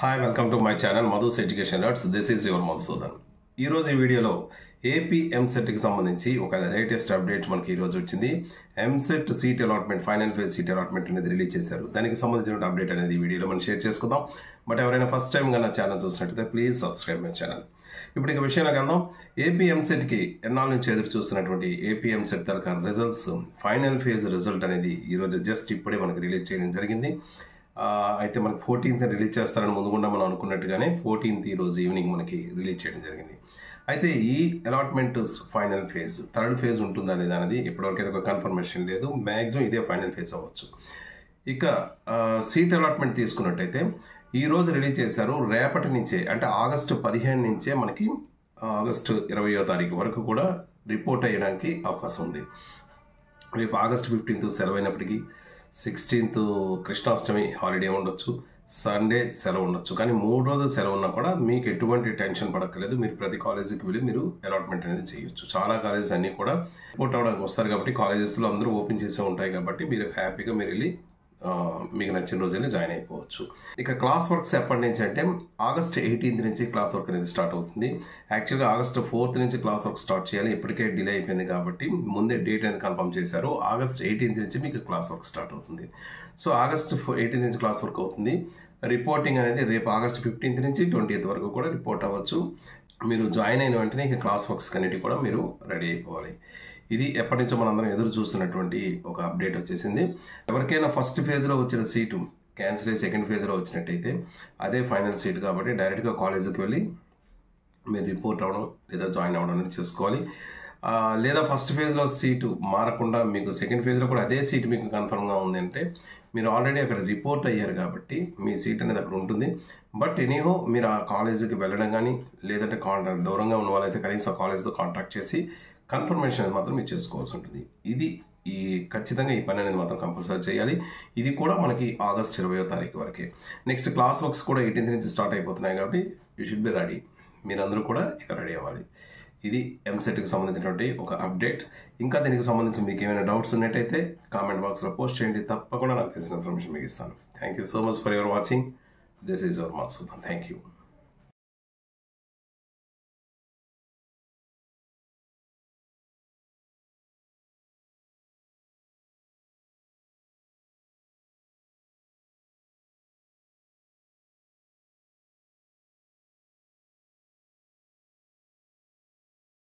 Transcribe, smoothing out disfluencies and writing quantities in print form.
Hi welcome to my channel Madhu's education alerts. This is your Madhusudan. ఈరోజు ఈ వీడియోలో AP ఎంసెట్కి సంబంధించి ఒక లేటెస్ట్ అప్డేట్ మనకి ఈరోజు వచ్చింది. EAMCET seat allotment, final phase seat allotment అనేది రిలీజ్ చేశారు. దానికి సంబంధించిన అప్డేట్ అనేది ఈ వీడియోలో మనం షేర్ చేసుకుందాం. బట్ ఎవరైనా ఫస్ట్ టైం నా ఛానల్ చూసినట్టయితే ప్లీజ్ సబ్స్క్రైబ్ మై ఛానల్. ఇప్పుడు ఇక విషయంలోకి వెళ్దాం. ఏపీ ఎంసెట్కి ఎన్నాళ్ళ నుంచి ఎదురు చూస్తున్నటువంటి ఏపీ ఎంసెట్ తరకా రిజల్ట్స్, ఫైనల్ ఫేజ్ రిజల్ట్ అనేది ఈరోజు జస్ట్ ఇప్పుడే మనకి రిలీజ్ చేయడం జరిగింది. అయితే మనకి 14th రిలీజ్ చేస్తారని ముందుకుండా మనం అనుకున్నట్టుగానే 14th ఈరోజు ఈవినింగ్ మనకి రిలీజ్ చేయడం జరిగింది. అయితే ఈ allotment final phase, third phase ఉంటుందా లేదా అనేది ఇప్పటివరకు అయితే ఒక కన్ఫర్మేషన్ లేదు. మ్యాక్సిమం ఇదే ఫైనల్ ఫేజ్ అవ్వచ్చు. ఇక సీట్ అలాట్మెంట్ తీసుకున్నట్టయితే ఈరోజు రిలీజ్ చేశారు. రేపటి నుంచే అంటే ఆగస్టు 15 నుంచే మనకి ఆగస్టు 20వ తారీఖు వరకు కూడా రిపోర్ట్ అయ్యడానికి అవకాశం ఉంది. రేపు ఆగస్టు 15th సెలవు అయినప్పటికీ 16th కృష్ణాష్టమి హాలిడే ఉండొచ్చు, సండే సెలవు ఉండొచ్చు. కానీ 3 రోజులు సెలవు ఉన్నా కూడా మీకు ఎటువంటి టెన్షన్ పడక్కర్లేదు. మీరు ప్రతి కాలేజీకి వెళ్ళి మీరు అలాట్మెంట్ అనేది చేయొచ్చు. చాలా కాలేజెస్ అన్నీ కూడా రిపోర్ట్ అవ్వడానికి వస్తారు కాబట్టి కాలేజెస్లో అందరూ ఓపెన్ చేసే ఉంటాయి కాబట్టి మీరు హ్యాపీగా మీరు వెళ్ళి మీకు నచ్చిన రోజు వెళ్ళి జాయిన్ అయిపోవచ్చు. ఇక క్లాస్ వర్క్స్ ఎప్పటి నుంచి అంటే ఆగస్ట్ 18th నుంచి క్లాస్ వర్క్ అనేది స్టార్ట్ అవుతుంది. యాక్చువల్గా ఆగస్ట్ 4th నుంచి క్లాస్ వర్క్ స్టార్ట్ చేయాలి. ఇప్పటికే డిలే అయిపోయింది కాబట్టి ముందే డేట్ అనేది కన్ఫర్మ్ చేశారు. ఆగస్ట్ 18th నుంచి మీకు క్లాస్ వర్క్ స్టార్ట్ అవుతుంది. సో ఆగస్ట్ 18th నుంచి క్లాస్ వర్క్ అవుతుంది. రిపోర్టింగ్ అనేది రేపు ఆగస్ట్ 15th నుంచి 20th వరకు కూడా రిపోర్ట్ అవ్వచ్చు. మీరు జాయిన్ అయిన వెంటనే ఇక క్లాస్ వర్క్స్ అన్నిటి కూడా మీరు రెడీ అయిపోవాలి. ఇది ఎప్పటి నుంచో మనందరం ఎదురు చూస్తున్నటువంటి ఒక అప్డేట్ వచ్చేసింది. ఎవరికైనా ఫస్ట్ ఫేజ్లో వచ్చిన సీటు క్యాన్సిల్ అయ్యి సెకండ్ ఫేజ్లో వచ్చినట్టయితే అదే ఫైనల్ సీట్ కాబట్టి డైరెక్ట్గా కాలేజీకి వెళ్ళి మీరు రిపోర్ట్ అవ్వడం లేదా జాయిన్ అవ్వడం అనేది చేసుకోవాలి. లేదా ఫస్ట్ ఫేజ్లో సీటు మారకుండా మీకు సెకండ్ ఫేజ్లో కూడా అదే సీట్ మీకు కన్ఫర్మ్గా ఉంది అంటే మీరు ఆల్రెడీ అక్కడ రిపోర్ట్ అయ్యారు కాబట్టి మీ సీట్ అనేది అక్కడ ఉంటుంది. బట్ ఎనీహో మీరు ఆ కాలేజీకి వెళ్ళడం కానీ లేదంటే దూరంగా ఉన్న వాళ్ళైతే కనీసం ఆ కాలేజ్తో కాంటాక్ట్ చేసి కన్ఫర్మేషన్ అనేది మాత్రం మీరు చేసుకోవాల్సి ఉంటుంది. ఇది ఖచ్చితంగా ఈ పని అనేది మాత్రం కంపల్సరీ చేయాలి. ఇది కూడా మనకి ఆగస్ట్ 20వ తారీఖు వరకే. నెక్స్ట్ క్లాస్ వర్క్స్ కూడా 18th నుంచి స్టార్ట్ అయిపోతున్నాయి కాబట్టి యూ షుడ్ బి రెడీ. మీరందరూ కూడా ఇక రెడీ అవ్వాలి. ఇది ఎంసెట్కి సంబంధించినటువంటి ఒక అప్డేట్. ఇంకా దీనికి సంబంధించి మీకు ఏమైనా డౌట్స్ ఉన్నట్టయితే కామెంట్ బాక్స్లో పోస్ట్ చేయండి. తప్పకుండా నాకు తెలిసిన ఇన్ఫర్మేషన్ మీకు ఇస్తాను. Thank you so much for your watching. This is your Madhusudan. Thank you.